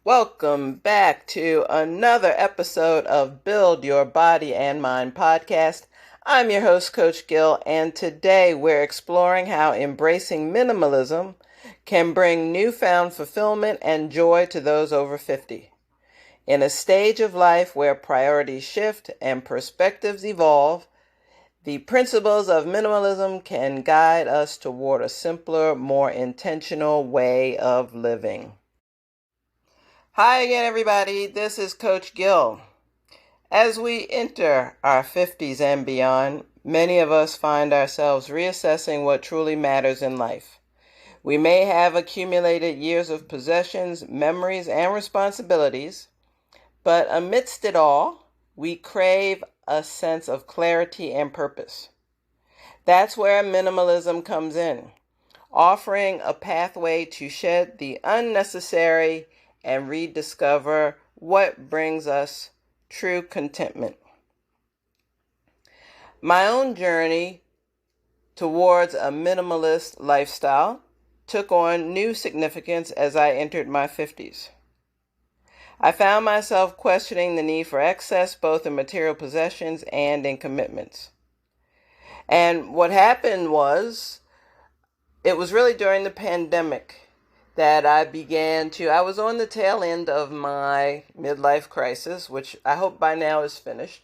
Welcome back to another episode of Build Your Body and Mind podcast. I'm your host, Coach Gill, and today we're exploring how embracing minimalism can bring newfound fulfillment and joy to those over 50. In a stage of life where priorities shift and perspectives evolve, the principles of minimalism can guide us toward a simpler, more intentional way of living. Hi again, everybody. This is Coach Gill. As we enter our 50s and beyond, many of us find ourselves reassessing what truly matters in life. We may have accumulated years of possessions, memories, and responsibilities, but amidst it all, we crave a sense of clarity and purpose. That's where minimalism comes in, offering a pathway to shed the unnecessary and rediscover what brings us true contentment. My own journey towards a minimalist lifestyle took on new significance as I entered my 50s. I found myself questioning the need for excess, both in material possessions and in commitments. And what happened was, it was really during the pandemic that I was on the tail end of my midlife crisis, which I hope by now is finished,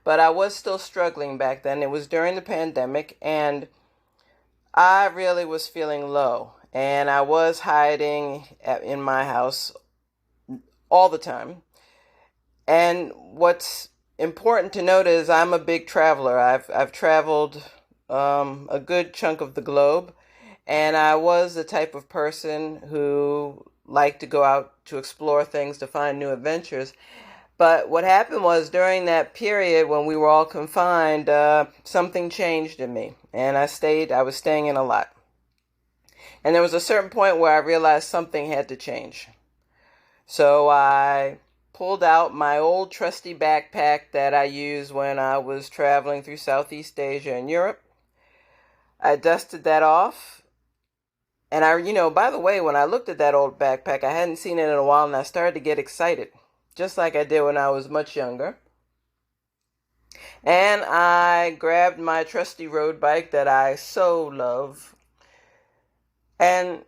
but I was still struggling back then. It was during the pandemic, and I really was feeling low, and I was hiding in my house all the time. And what's important to note is I'm a big traveler. I've traveled a good chunk of the globe, and I was the type of person who liked to go out to explore things, to find new adventures. But what happened was, during that period when we were all confined, something changed in me, and I was staying in a lot. And there was a certain point where I realized something had to change. So I pulled out my old trusty backpack that I used when I was traveling through Southeast Asia and Europe. I dusted that off. And by the way, when I looked at that old backpack, I hadn't seen it in a while, and I started to get excited, just like I did when I was much younger. And I grabbed my trusty road bike that I so love, and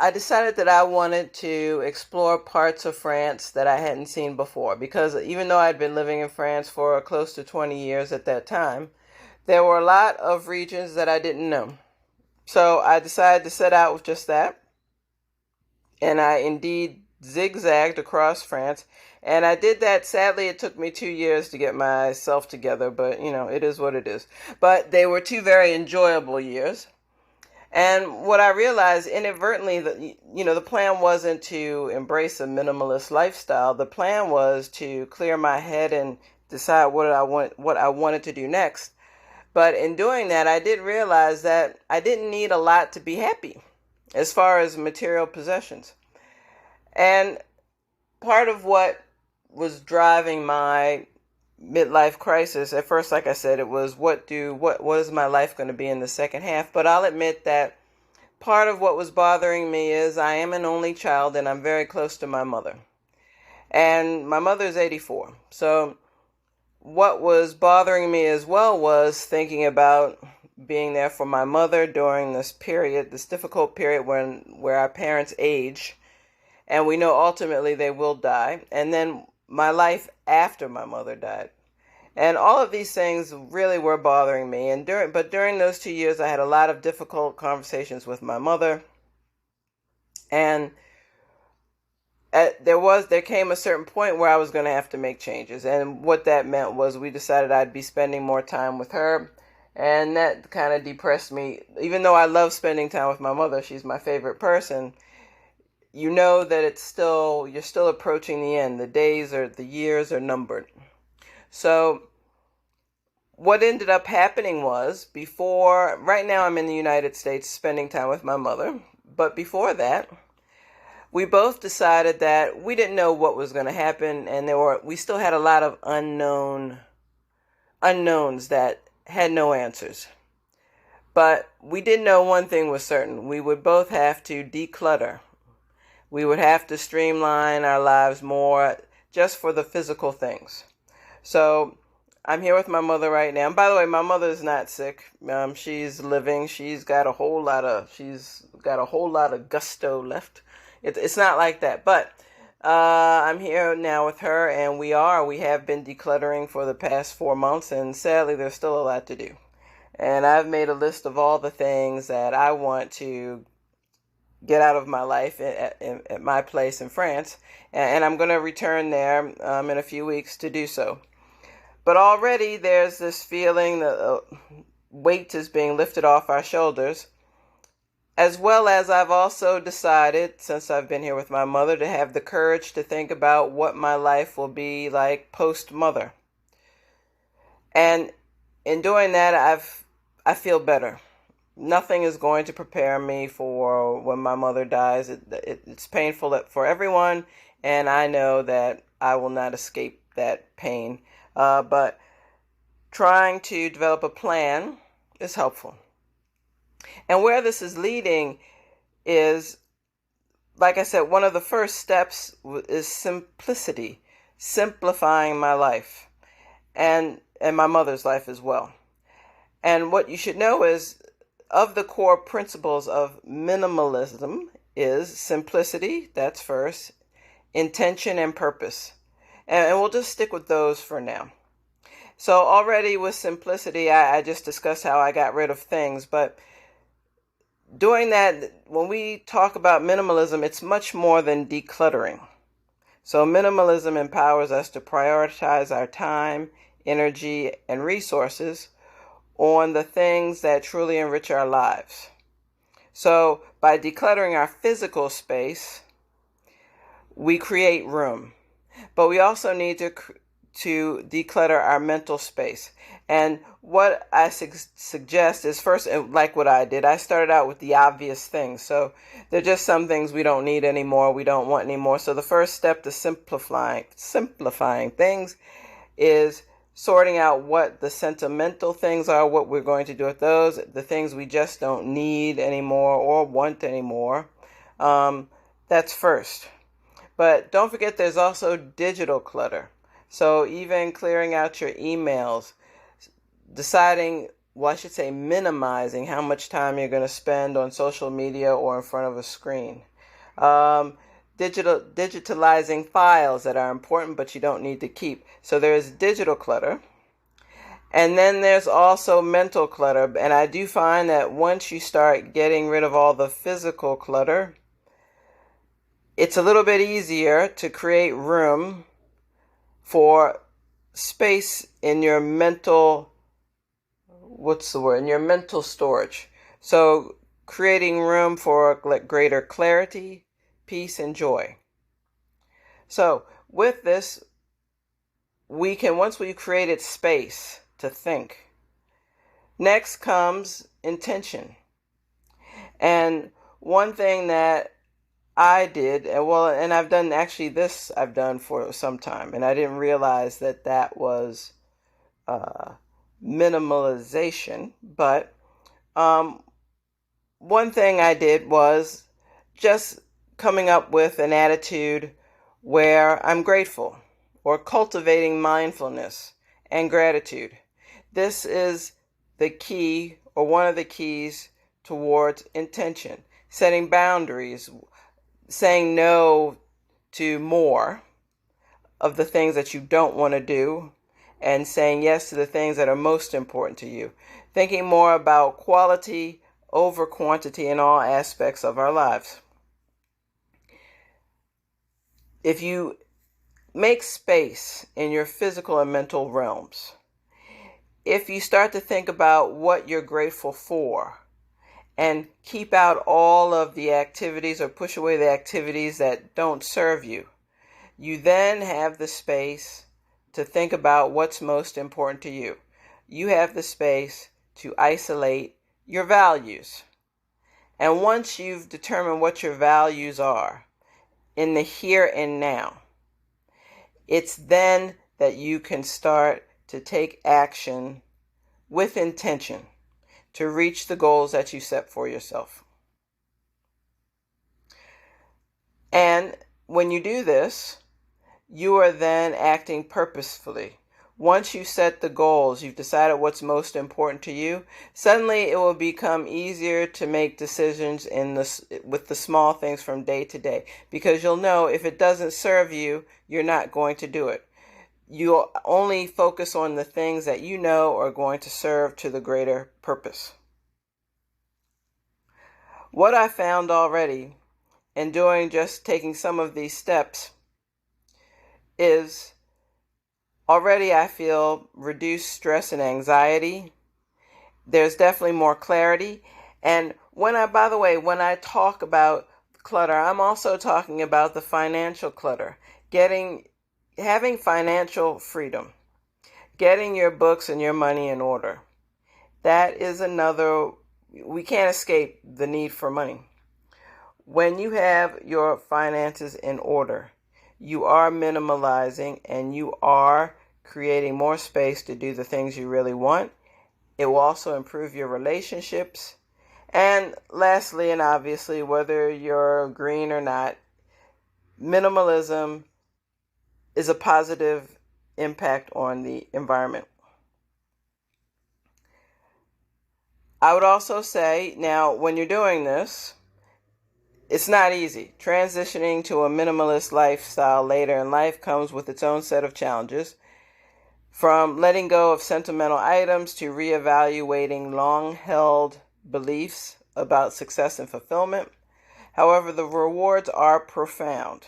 I decided that I wanted to explore parts of France that I hadn't seen before, because even though I'd been living in France for close to 20 years at that time, there were a lot of regions that I didn't know. So I decided to set out with just that, and I indeed zigzagged across France, and I did that. Sadly, it took me 2 years to get myself together, but it is what it is. But they were 2 very enjoyable years. And what I realized inadvertently, the plan wasn't to embrace a minimalist lifestyle. The plan was to clear my head and decide what I wanted to do next. But in doing that, I did realize that I didn't need a lot to be happy as far as material possessions. And part of what was driving my midlife crisis, at first, like I said, it was what is my life going to be in the second half? But I'll admit that part of what was bothering me is I am an only child, and I'm very close to my mother. And my mother is 84. So what was bothering me as well was thinking about being there for my mother during this difficult period where our parents age, and we know ultimately they will die, and then my life after my mother died. And all of these things really were bothering me. But during those 2 years, I had a lot of difficult conversations with my mother, and there came a certain point where I was going to have to make changes. And what that meant was we decided I'd be spending more time with her. And that kind of depressed me. Even though I love spending time with my mother, she's my favorite person, you know that you're still approaching the end. The years are numbered. So what ended up happening was, right now I'm in the United States spending time with my mother. But before that, we both decided that we didn't know what was going to happen, and we still had a lot of unknowns that had no answers. But we did know one thing was certain: we would both have to declutter. we would have to streamline our lives more just for the physical things. So I'm here with my mother right now. And by the way, my mother is not sick. She's living. She's got a whole lot of gusto left. It's not like that. But I'm here now with her, and we have been decluttering for the past 4 months, and sadly, there's still a lot to do. And I've made a list of all the things that I want to get out of my life at my place in France, and I'm going to return there in a few weeks to do so. But already there's this feeling that weight is being lifted off our shoulders, as well as I've also decided, since I've been here with my mother, to have the courage to think about what my life will be like post-mother. And in doing that, I feel better. Nothing is going to prepare me for when my mother dies. It's painful for everyone, and I know that I will not escape that pain. But trying to develop a plan is helpful. And where this is leading is, like I said, one of the first steps is simplicity, simplifying my life and my mother's life as well. And what you should know is, of the core principles of minimalism is simplicity, that's first, intention and purpose. And we'll just stick with those for now. So already with simplicity, I just discussed how I got rid of things, but doing that, when we talk about minimalism, it's much more than decluttering. So minimalism empowers us to prioritize our time, energy, and resources on the things that truly enrich our lives. So by decluttering our physical space, we create room. But we also need to declutter our mental space. And what I suggest is, first, like what I did, I started out with the obvious things. So they're just some things we don't need anymore, we don't want anymore. So the first step to simplifying things is sorting out what the sentimental things are, what we're going to do with those, the things we just don't need anymore or want anymore. That's first. But don't forget, there's also digital clutter. So even clearing out your emails, deciding, minimizing how much time you're going to spend on social media or in front of a screen. Digitalizing files that are important but you don't need to keep. So there's digital clutter. And then there's also mental clutter. And I do find that once you start getting rid of all the physical clutter, it's a little bit easier to create room for space in your mental, in your mental storage. So creating room for greater clarity, peace, and joy. So with this, once we've created space to think, next comes intention. And one thing that I did, and I've done for some time, and I didn't realize that was minimalization. But one thing I did was just coming up with an attitude where I'm grateful, or cultivating mindfulness and gratitude. This is the key, or one of the keys towards intention, setting boundaries, saying no to more of the things that you don't want to do, and saying yes to the things that are most important to you. Thinking more about quality over quantity in all aspects of our lives. If you make space in your physical and mental realms, if you start to think about what you're grateful for, and keep out all of the activities, or push away the activities that don't serve you, you then have the space to think about what's most important to you. You have the space to isolate your values. And once you've determined what your values are in the here and now, it's then that you can start to take action with intention to reach the goals that you set for yourself. And when you do this, you are then acting purposefully. Once you set the goals, you've decided what's most important to you, suddenly it will become easier to make decisions with the small things from day to day, because you'll know if it doesn't serve you, you're not going to do it. You'll only focus on the things that you know are going to serve to the greater purpose. What I found already in taking some of these steps is already I feel reduced stress and anxiety. There's definitely more clarity. And when I talk about clutter, I'm also talking about the financial clutter. Having financial freedom. Getting your books and your money in order. That is we can't escape the need for money. When you have your finances in order, you are minimalizing and you are creating more space to do the things you really want. It will also improve your relationships. And lastly, and obviously, whether you're green or not, minimalism is a positive impact on the environment. I would also say, now, when you're doing this, it's not easy. Transitioning to a minimalist lifestyle later in life comes with its own set of challenges. From letting go of sentimental items to reevaluating long-held beliefs about success and fulfillment. However, the rewards are profound.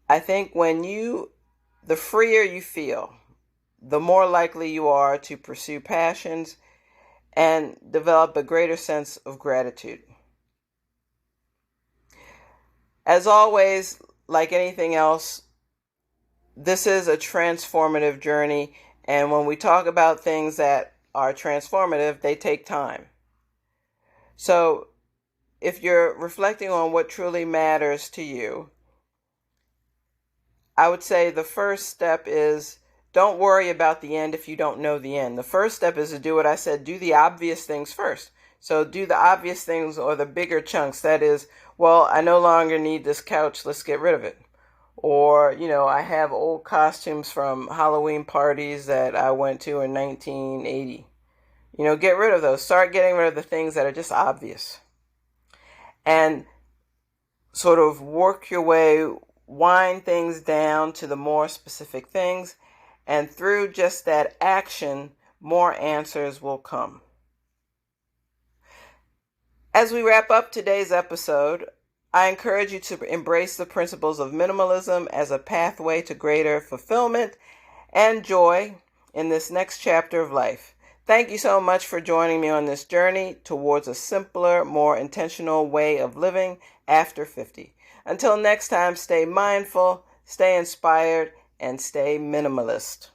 I think the freer you feel, the more likely you are to pursue passions and develop a greater sense of gratitude. As always, like anything else, this is a transformative journey, and when we talk about things that are transformative, they take time. So, if you're reflecting on what truly matters to you, I would say the first step is don't worry about the end if you don't know the end. The first step is to do what I said, do the obvious things first. So do the obvious things or the bigger chunks. That is, well, I no longer need this couch, let's get rid of it. Or, I have old costumes from Halloween parties that I went to in 1980. Get rid of those. Start getting rid of the things that are just obvious. And sort of work your way, wind things down to the more specific things. And through just that action, more answers will come. As we wrap up today's episode, I encourage you to embrace the principles of minimalism as a pathway to greater fulfillment and joy in this next chapter of life. Thank you so much for joining me on this journey towards a simpler, more intentional way of living after 50. Until next time, stay mindful, stay inspired, and stay minimalist.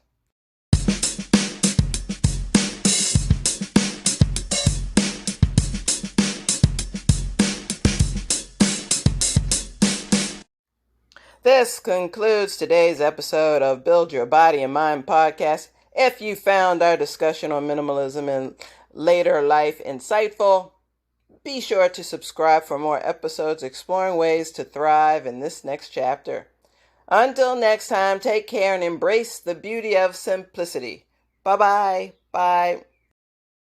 This concludes today's episode of Build Your Body and Mind podcast. If you found our discussion on minimalism in later life insightful, be sure to subscribe for more episodes exploring ways to thrive in this next chapter. Until next time, take care and embrace the beauty of simplicity. Bye-bye. Bye.